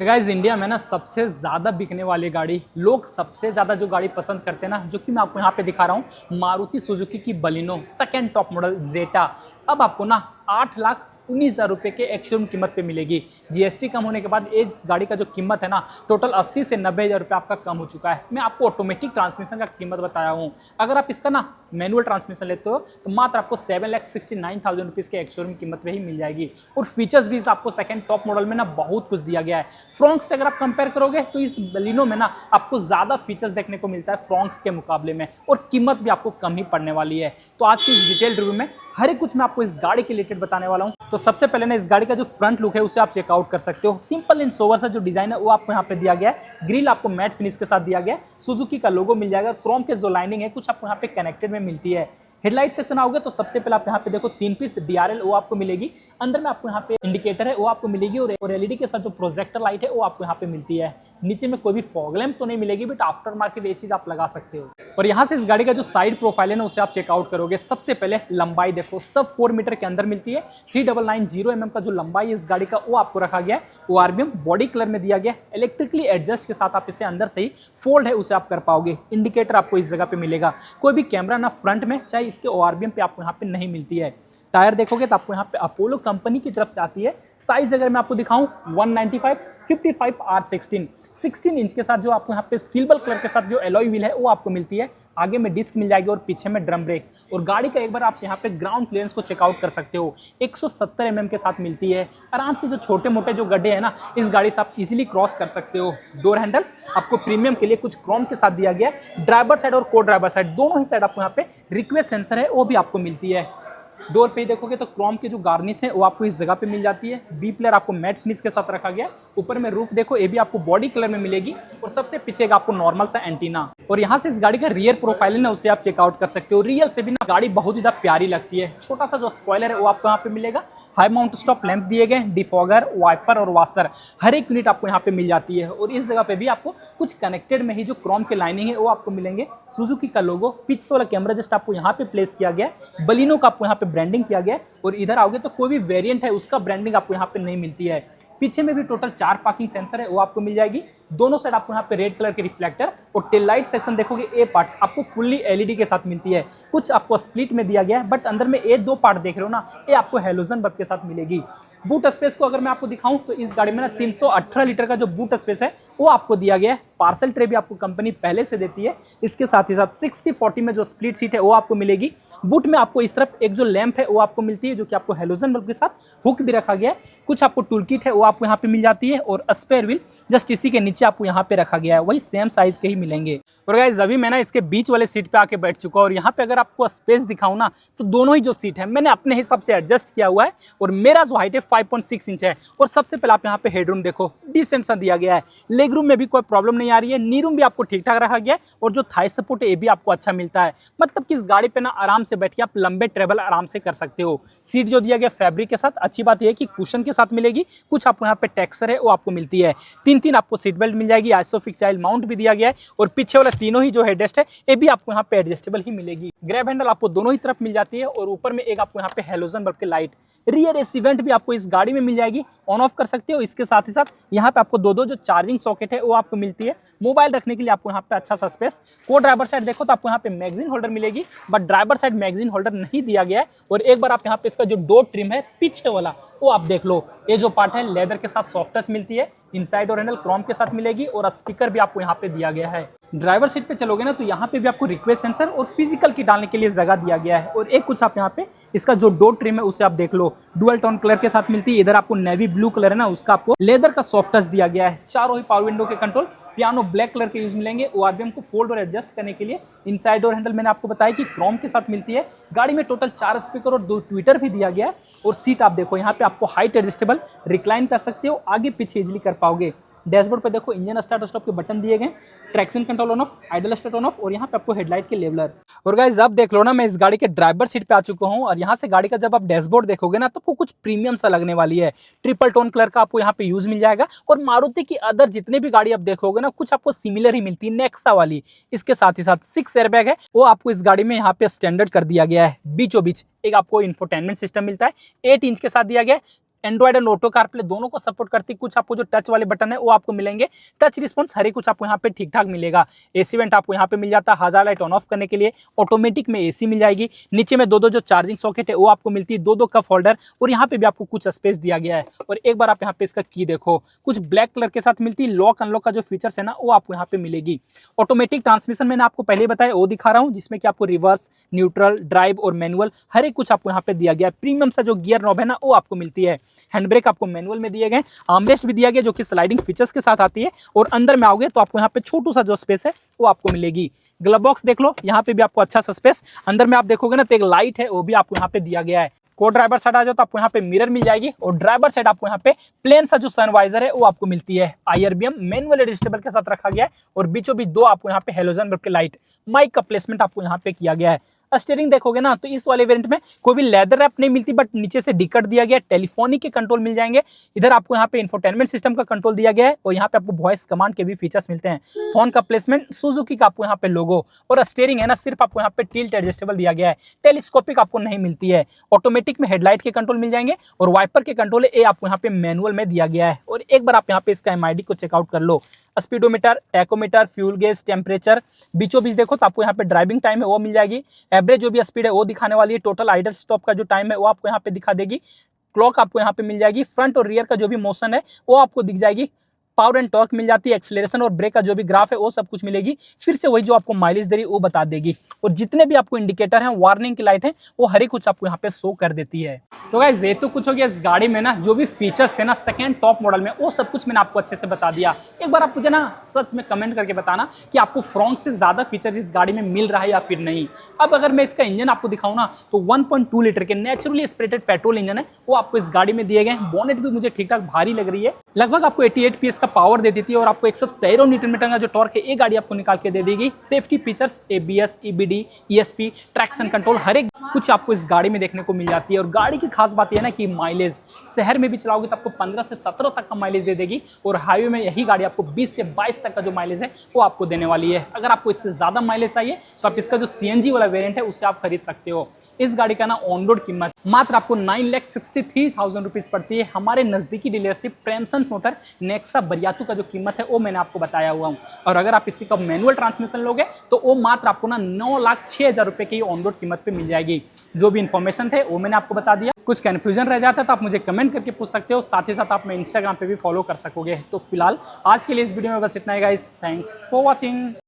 Guys India में ना सबसे ज़्यादा बिकने वाली गाड़ी, लोग सबसे ज़्यादा जो गाड़ी पसंद करते हैं ना, जो कि मैं आपको यहाँ पे दिखा रहा हूँ, मारुति सुजुकी की बलिनो सेकंड टॉप मॉडल जेटा। अब आपको ना 8,19,000 रुपये के एक्स-शोरूम कीमत पे मिलेगी। जीएसटी कम होने के बाद इस गाड़ी का जो कीमत है ना, टोटल 80 से 90,000 रुपये आपका कम हो चुका है। मैं आपको ऑटोमेटिक ट्रांसमिशन का कीमत बताया हूँ। अगर आप इसका ना मैनुअल ट्रांसमिशन लेते हो तो मात्र आपको 7,69,000 रुपीज़ के एक्स-शोरूम कीमत पे ही मिल जाएगी। और फीचर्स भी आपको सेकंड टॉप मॉडल में ना बहुत कुछ दिया गया है। फ्रॉन्क्स से अगर आप कंपेयर करोगे तो इस बलिनो में ना आपको ज़्यादा फीचर्स देखने को मिलता है फ्रॉन्क्स के मुकाबले में, और कीमत भी आपको कम ही पड़ने वाली है। तो आज की इस डिटेल रिव्यू में हर एक कुछ मैं आपको इस गाड़ी के रिलेटेड बताने वाला हूं। तो सबसे पहले ना इस गाड़ी का जो फ्रंट लुक है उसे आप चेकआउट कर सकते हो। सिंपल एंड सोवर सा जो डिजाइन है वो आपको यहाँ पे दिया गया है। ग्रिल आपको मैट फिनिश के साथ दिया गया है। सुजुकी का लोगो मिल जाएगा। क्रोम के जो लाइनिंग है कुछ आपको यहाँ पे कनेक्टेड में मिलती है। हेडलाइट सेक्शन आओगे तो सबसे पहले आप यहाँ पे देखो 3 पीस DRL वो आपको मिलेगी। अंदर में आपको यहाँ पे इंडिकेटर है वो आपको मिलेगी, और एलईडी के साथ जो प्रोजेक्टर लाइट है वो आपको यहाँ पे मिलती है। नीचे में कोई भी फॉग लैंप तो नहीं मिलेगी, बट आफ्टर मार्केट ये चीज आप लगा सकते हो। और यहाँ से इस गाड़ी का जो साइड प्रोफाइल है ना उसे आप चेकआउट करोगे। सबसे पहले लंबाई देखो, सब 4 मीटर के अंदर मिलती है। 3990 mm का जो लंबाई है इस गाड़ी का वो आपको रखा गया है। ORBM बॉडी कलर में दिया गया है। इलेक्ट्रिकली एडजस्ट के साथ आप इसे अंदर से ही फोल्ड है उसे आप कर पाओगे। इंडिकेटर आपको इस जगह पे मिलेगा। कोई भी कैमरा ना फ्रंट में चाहे इसके ORBM पे आपको यहाँ पे नहीं मिलती है। टायर देखोगे तो आपको यहाँ पे अपोलो कंपनी की तरफ से आती है। साइज अगर मैं आपको दिखाऊं 195 55 R16 16 इंच के साथ जो आपको यहाँ पे सिल्वर कलर के साथ जो एलॉय व्हील है वो आपको मिलती है। आगे में डिस्क मिल जाएगी और पीछे में ड्रम ब्रेक। और गाड़ी का एक बार आप यहाँ पे ग्राउंड क्लियरेंस को चेकआउट कर सकते हो। 170 mm के साथ मिलती है। आराम से जो छोटे मोटे जो गड्ढे हैं ना इस गाड़ी से आप इजीली क्रॉस कर सकते हो। डोर हैंडल आपको प्रीमियम के लिए कुछ क्रोम के साथ दिया गया है। ड्राइवर साइड और को ड्राइवर साइड दोनों ही साइड आपको यहाँ पे रिक्वेस्ट सेंसर है वो भी आपको मिलती है। डोर पे देखोगे तो क्रोम की जो गार्निश है वो आपको इस जगह पे मिल जाती है। बी प्लेयर आपको मैट फिनिश के साथ रखा गया है। ऊपर में रूफ देखो ये भी आपको बॉडी कलर में मिलेगी, और सबसे पीछे आपको नॉर्मल सा एंटीना। और यहाँ से इस गाड़ी का रियर प्रोफाइल है ना उसे आप चेकआउट कर सकते हो। रियल से भी ना गाड़ी बहुत ही प्यारी लगती है। छोटा सा जो स्पॉइलर है वो आपको यहाँ पे मिलेगा। हाई माउंट स्टॉप लैंप दिए गए, डिफॉगर, वाइपर और वॉशर हर एक यूनिट आपको यहाँ पे मिल जाती है। और इस जगह पे भी आपको कुछ कनेक्टेड में ही जो क्रोम के लाइनिंग है वो आपको मिलेंगे। सुजुकी का लोगो, पीछे वाला कैमरा जस्ट आपको यहाँ पे प्लेस किया गया है। बलिनो का आपको यहाँ पे ब्रांडिंग किया गया है। और इधर आओगे तो कोई भी वेरिएंट है उसका ब्रांडिंग आपको यहाँ पे नहीं मिलती है। पीछे में भी टोटल 4 पार्किंग सेंसर है वो आपको मिल जाएगी। दोनों साइड आपको यहाँ पे रेड कलर के रिफ्लेक्टर, और टेल लाइट सेक्शन देखोगे ए पार्ट आपको फुल्ली एलईडी के साथ मिलती है। कुछ आपको स्प्लिट में दिया गया है, बट अंदर में ये 2 पार्ट देख रहे हो ना ये आपको हेलोजन बल्ब के साथ मिलेगी। बूट स्पेस को अगर मैं आपको दिखाऊं तो इस गाड़ी में ना 318 लीटर का जो बूट स्पेस है वो आपको दिया गया है। पार्सल ट्रे भी आपको कंपनी पहले से देती है। इसके साथ ही साथ 60-40 में जो स्प्लिट सीट है वो आपको मिलेगी। बूट में आपको इस तरफ एक जो लैंप है वो आपको मिलती है, जो कि आपको हेलोजन बल्ब के साथ हुक भी रखा गया है। कुछ आपको टूल किट है वो आपको यहाँ पे मिल जाती है, और स्पेयर व्हील जस्ट इसी के नीचे आपको यहाँ पे रखा गया है। वही सेम साइज के ही मिलेंगे। और गाइस अभी मैं ना इसके बीच वाले सीट पे आके बैठ चुका हूँ, और यहाँ पे अगर आपको स्पेस दिखाऊं ना तो दोनों ही जो सीट है मैंने अपने हिसाब से एडजस्ट किया हुआ है। और मेरा जो हाइट है 5.6 इंच है। और सबसे पहले आप यहाँ पे हेडरूम देखो, डिसेंट सा दिया गया है। लेग रूम में भी कोई प्रॉब्लम नहीं आ रही है। नी रूम भी आपको ठीक ठाक रखा गया है, और जो थाई सपोर्ट है ये भी आपको अच्छा मिलता है। मतलब कि इस गाड़ी पे ना आराम से बैठ के आप लंबे ट्रेवल आराम से कर सकते हो। सीट जो दिया गया फैब्रिक के साथ, अच्छी बात यह है कि कुशन के साथ मिलेगी। कुछ आपको यहाँ पे टेक्सचर है वो आपको मिलती है। 3 आपको सीट बेल्ट मिल जाएगी। आइसोफिक्स चाइल्ड माउंट भी दिया गया है, और पीछे वाला तीनों ही जो हेडरेस्ट है ये भी आपको यहाँ पे एडजस्टेबल ही मिलेगी। ग्रैब हैंडल आपको दोनों ही तरफ मिल जाती है, और ऊपर में एक आपको यहाँ पे हेलोजन बल्ब के लाइट। रियर एसी वेंट भी आपको इस गाड़ी में मिल जाएगी, ऑन ऑफ कर सकते हो। इसके साथ ही साथ यहाँ पे आपको दो जो चार्जिंग सॉकेट है वो आपको मिलती है। मोबाइल रखने के लिए आपको यहाँ पे अच्छा सा स्पेस। को ड्राइवर साइड देखो तो आपको यहाँ पे मैगजीन होल्डर मिलेगी, but driver side magazine holder नहीं दिया गया है। और एक बार आप यहाँ पे इसका जो डोर ट्रिम है पीछे वाला वो आप देख लो, ये जो पार्ट है लेदर के साथ सॉफ्ट टच मिलती है। इनसाइड और हैंडल क्रोम के साथ मिलेगी, और स्पीकर भी आपको यहाँ पे दिया गया है। ड्राइवर सीट पे चलोगे ना तो यहाँ पे भी आपको रिक्वेस्ट सेंसर और फिजिकल की डालने के लिए जगह दिया गया है। और एक कुछ आप यहाँ पे इसका जो डोर ट्रिम है उसे आप देख लो, डुअल टोन कलर के साथ मिलती है। इधर आपको नेवी ब्लू कलर है ना उसका आपको लेदर का सॉफ्ट टच दिया गया है। चारों ही पावर विंडो के कंट्रोल पियानो ब्लैक कलर के यूज मिलेंगे। ORBM को फोल्ड और एडजस्ट करने के लिए इनसाइड डोर हैंडल मैंने आपको बताया कि क्रोम के साथ मिलती है। गाड़ी में टोटल 4 स्पीकर और 2 ट्विटर भी दिया गया है। और सीट आप देखो यहाँ पे आपको हाइट एडजस्टेबल रिक्लाइन कर सकते हो, आगे पीछे इजिली कर पाओगे। डैशबोर्ड पे देखो इंजन स्टार्ट स्टॉप के बटन दिए गए, traction control on off, idol start on off, और यहाँ पे आपको हेडलाइट के लेवलर। और गाइस अब देख लो ना मैं इस गाड़ी के ड्राइवर सीट पे आ चुका हूँ, और यहाँ से गाड़ी का जब आप डैशबोर्ड देखोगे ना तो आपको कुछ प्रीमियम सा लगने वाली है। ट्रिपल टोन कलर का आपको यहाँ पे यूज मिल जाएगा। और मारुति की अदर जितने भी गाड़ी आप देखोगे ना कुछ आपको सिमिलर ही मिलती है, नेक्सा वाली। इसके साथ ही साथ 6 एयरबैग है वो आपको इस गाड़ी में यहाँ पे स्टैंडर्ड कर दिया गया है। बीचों बीच एक आपको इंफोटेनमेंट सिस्टम मिलता है, 8 इंच के साथ दिया गया है। एंड्रॉइड एंड ऑटो कारप्ले दोनों को सपोर्ट करती है। कुछ आपको जो टच वाले बटन है वो आपको मिलेंगे, टच रिस्पॉन्स हर एक कुछ आपको यहाँ पे ठीक ठाक मिलेगा। एसी वेंट आपको यहाँ पे मिल जाता है, हजार लाइट ऑन ऑफ करने के लिए। ऑटोमेटिक में एसी मिल जाएगी। नीचे में दो जो चार्जिंग सॉकेट है वो आपको मिलती है, दो कप होल्डर, और यहाँ पे भी आपको कुछ स्पेस दिया गया है। और एक बार आप यहाँ पे इसका की देखो, कुछ ब्लैक कलर के साथ मिलती है। लॉक अनलॉक का जो फीचर्स है ना वो आपको यहाँ पे मिलेगी। ऑटोमेटिक ट्रांसमिशन मैंने आपको पहले बताया वो दिखा रहा हूँ, जिसमें कि आपको रिवर्स, न्यूट्रल, ड्राइव और मैनुअल हर एक कुछ आपको यहाँ पे दिया गया है। प्रीमियम सा जो गियर नॉब है ना वो आपको मिलती है। हैंड ब्रेक आपको मैनुअल में दिए गए, आर्मरेस्ट भी दिया गया जो कि स्लाइडिंग फीचर्स के साथ आती है। और अंदर में आओगे तो आपको यहाँ पे छोटू सा जो स्पेस है वो आपको मिलेगी। ग्लव बॉक्स देख लो, यहाँ पे भी आपको अच्छा सा स्पेस। अंदर में आप देखोगे ना तो एक लाइट है वो भी आपको यहाँ पे दिया गया है। को ड्राइवर साइड आ जाओ तो आपको यहाँ पे मिरर मिल जाएगी, और ड्राइवर साइड आपको यहाँ पे प्लेन सा जो सनवाइजर है वो आपको मिलती है। IRBM मैनुअल एडजस्टेबल के साथ रखा गया है, और बीचों बीच दो आपको यहाँ पे हेलोजन बल्ब के लाइट। माइक का प्लेसमेंट आपको यहाँ पे किया गया है। स्टीयरिंग देखोगे ना तो इस वाले वेरिएंट में कोई भी लेदर रैप नहीं मिलती, बट नीचे से डिकट दिया गया है। टेलीफोनिक के कंट्रोल मिल जाएंगे। इधर आपको यहाँ पे इंफोटेनमेंट सिस्टम का कंट्रोल दिया गया है, और यहाँ पे आपको वॉइस कमांड के भी फीचर्स मिलते हैं। हॉर्न का प्लेसमेंट, सुजुकी का आपको यहाँ पे लोगो, और स्टीयरिंग है ना सिर्फ आपको यहाँ पे टिल्ट एडजस्टेबल दिया गया है। टेलीस्कोपिक आपको नहीं मिलती है। ऑटोमेटिक में हेडलाइट के कंट्रोल मिल जाएंगे, और वाइपर के कंट्रोल है आपको यहाँ पे मैनुअल में दिया गया है। और एक बार आप यहाँ पे इसका MID को चेकआउट कर लो। Speedometer, tachometer, fuel gauge, temperature, बीचों बीच देखो तो आपको यहाँ पे ड्राइविंग टाइम है वो मिल जाएगी। एवरेज जो भी स्पीड है वो दिखाने वाली है। टोटल आइडल स्टॉप का जो टाइम है वो आपको यहाँ पे दिखा देगी। क्लॉक आपको यहाँ पे मिल जाएगी। फ्रंट और रियर का जो भी मोशन है वो आपको दिख जाएगी। पावर एंड टॉर्क मिल जाती है। एक्सेलरेशन और ब्रेक का जो भी ग्राफ है वो सब कुछ मिलेगी। फिर से वही जो आपको माइलेज दे रही है वो बता देगी, और जितने भी आपको इंडिकेटर हैं, वार्निंग की लाइट है, वो हर एक कुछ आपको यहाँ पे शो कर देती है। तो गाइस ये तो कुछ हो गया इस गाड़ी में ना जो भी फीचर्स थे ना सेकंड टॉप मॉडल में, वो सब कुछ मैंने आपको अच्छे से बता दिया। एक बार आप मुझे ना सच में कमेंट करके बताना कि आपको फ्रंट से ज्यादा फीचर इस गाड़ी में मिल रहा है या फिर नहीं। अब अगर मैं इसका इंजन आपको दिखाऊं ना तो 1.2 लीटर के नेचुरली एस्पिरेटेड पेट्रोल इंजन है वो आपको इस गाड़ी में दिए गए। बोनेट भी मुझे ठीक ठाक भारी लग रही है, लगभग आपको 88 PS का पावर दे देती है, और आपको 113 न्यूटन मीटर का जो टॉर्क है ये गाड़ी आपको निकाल के दे देगी। Safety features ABS, EBD, ESP, traction control हर एक कुछ आपको इस गाड़ी में देखने को मिल जाती है। और गाड़ी की खास बात यह है ना कि माइलेज शहर में भी चलाओगे तो आपको 15 से 17 तक का माइलेज दे देगी, और हाईवे में यही गाड़ी आपको 20 से 22 तक का जो माइलेज है वो आपको देने वाली है। अगर आपको इससे ज्यादा माइलेज चाहिए तो आप इसका जो CNG वाला वेरिएंट है उससे आप खरीद सकते हो। इस गाड़ी का ना ऑन रोड कीमत मात्र आपको 9,63,000 रुपीज पड़ती है। हमारे नजदीकी dealership Premsons motor Nexa Bariatu का जो कीमत है वो मैंने आपको बताया हुआ हूँ। और अगर आप इसी का मैनुअल ट्रांसमिशन लोगे तो वो मात्र आपको ना 9,06,000 रुपए की ऑन रोड कीमत पे मिल जाएगी। जो भी इन्फॉर्मेशन थे वो मैंने आपको बता दिया। कुछ कन्फ्यूजन रह जाता है तो आप मुझे कमेंट करके पूछ सकते हो, साथ ही साथ आप मैं इंस्टाग्राम पे भी फॉलो कर सकोगे। तो फिलहाल आज के लिए इस वीडियो में बस इतना ही गाइस। Thanks for watching.